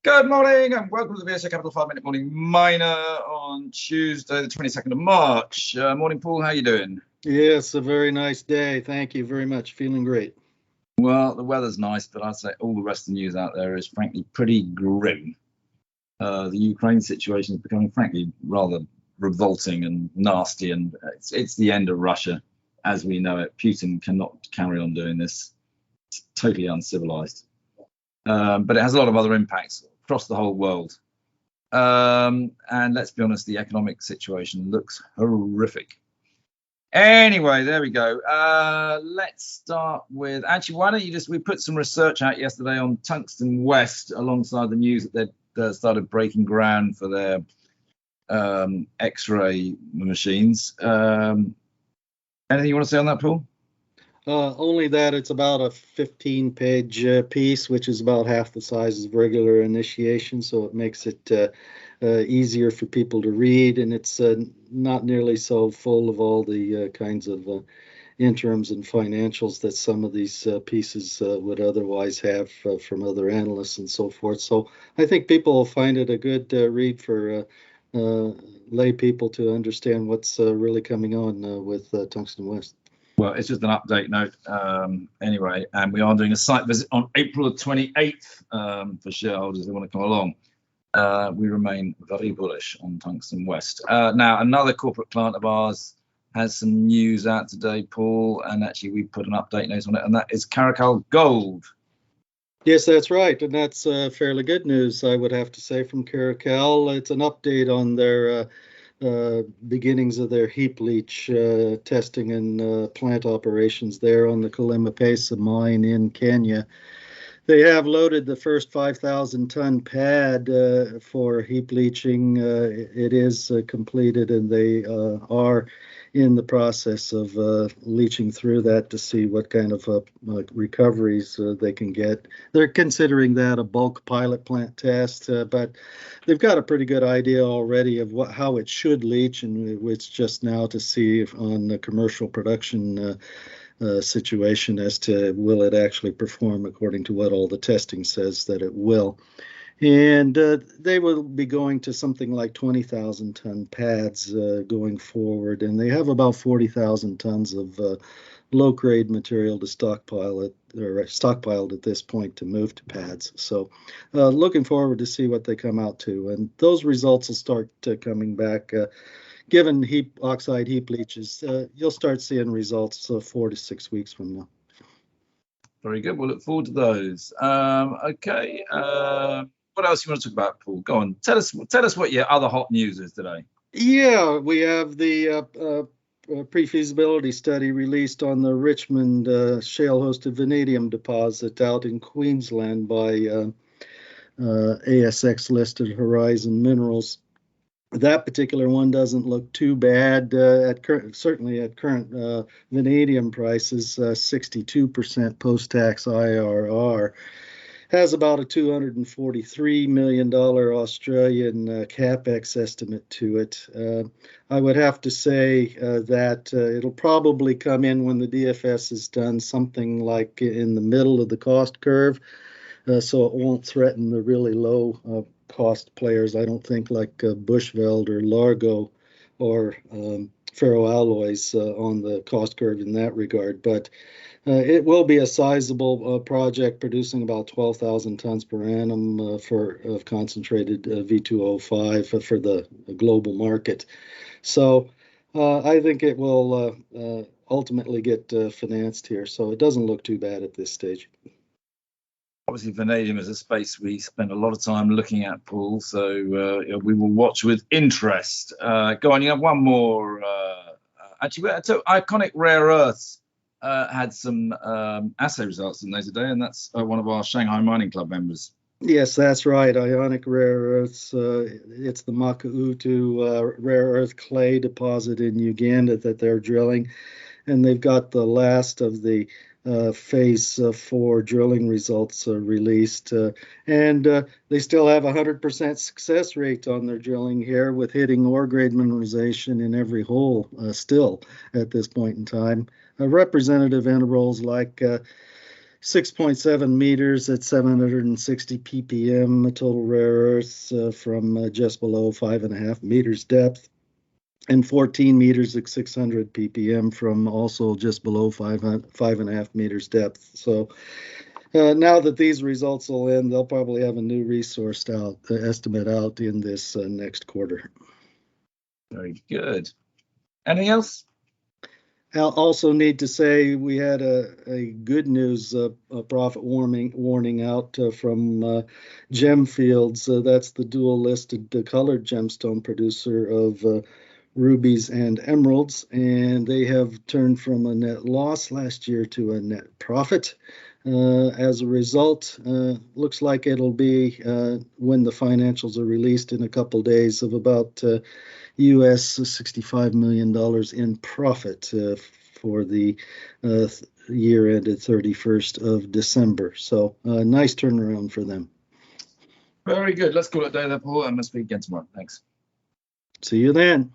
Good morning and welcome to the VSA Capital 5-Minute Morning Miner on Tuesday, the 22nd of March. Morning, Paul. How you doing? Yes, a very nice day. Thank you very much. Feeling great. Well, the weather's nice, but I'd say all the rest of the news out there is frankly pretty grim. The Ukraine situation is becoming frankly rather revolting and nasty, and it's the end of Russia as we know it. Putin cannot carry on doing this. It's totally uncivilized. But it has a lot of other impacts across the whole world. And let's be honest, the economic situation looks horrific. Anyway, there we go. Let's start with, actually, why don't you we put some research out yesterday on Tungsten West alongside the news that they started breaking ground for their X-ray machines. Anything you want to say on that, Paul? Only that it's about a 15-page piece, which is about half the size of regular initiation, so it makes it easier for people to read, and it's not nearly so full of all the kinds of interims and financials that some of these pieces would otherwise have from other analysts and so forth. So I think people will find it a good read for lay people to understand what's really coming on with Tungsten West. Well, it's just an update note anyway, and we are doing a site visit on April the 28th for shareholders who want to come along. We remain very bullish on Tungsten West. Now, another corporate client of ours has some news out today, Paul, and actually we put an update note on it, and that is Caracal Gold. Yes, that's right, and that's fairly good news, I would have to say, from Caracal. It's an update on their beginnings of their heap leach testing and plant operations there on the Kalimapesa mine in Kenya. They have loaded the first 5,000-ton pad for heap leaching. It is completed, and they are in the process of leaching through that to see what kind of recoveries they can get. They're considering that a bulk pilot plant test, but they've got a pretty good idea already of how it should leach, and it's just now to see if on the commercial production situation as to will it actually perform according to what all the testing says that it will. And they will be going to something like 20,000-ton pads going forward, and they have about 40,000 tons of low-grade material to stockpiled at this point to move to pads. So looking forward to see what they come out to, and those results will start coming back. Given oxide heap leaches, you'll start seeing results 4 to 6 weeks from now. Very good. We'll look forward to those. Okay. What else you want to talk about, Paul? Go on. Tell us what your other hot news is today. Yeah, we have the pre-feasibility study released on the Richmond shale-hosted vanadium deposit out in Queensland by ASX-listed Horizon Minerals. That particular one doesn't look too bad certainly at current vanadium prices, 62% post-tax IRR. Has about a $243 million Australian capex estimate to it. I would have to say that it'll probably come in when the DFS is done, something like in the middle of the cost curve, so it won't threaten the really low cost players, I don't think, like Bushveld or Largo or ferroalloys on the cost curve in that regard. But it will be a sizable project producing about 12,000 tons per annum of concentrated V2O5 for the global market. So I think it will ultimately get financed here. So it doesn't look too bad at this stage. Obviously, vanadium is a space we spend a lot of time looking at, Paul, so we will watch with interest. Go on, you have one more. Actually, so Iconic Rare Earths had some assay results in there today, and that's one of our Shanghai Mining Club members. Yes, that's right. Ionic Rare Earths. It's the Makautu rare earth clay deposit in Uganda that they're drilling, and they've got the last of the phase 4 drilling results released, and they still have 100% success rate on their drilling here, with hitting ore grade mineralization in every hole still at this point in time. Representative intervals like 6.7 meters at 760 ppm, total rare earths from just below 5.5 meters depth, and 14 meters at 600 ppm from also just below 5.5 meters depth. So now that these results will in, they'll probably have a new resource estimate out in this next quarter. Very good. Anything else? I'll also need to say we had a good news profit warning out from Gemfields. That's the dual listed colored gemstone producer of rubies and emeralds, and they have turned from a net loss last year to a net profit. As a result, looks like it'll be when the financials are released in a couple days of about US $65 million in profit for the year ended 31st of December. So nice turnaround for them. Very good. Let's call it a day there, Paul, and let's speak again tomorrow. Thanks. See you then.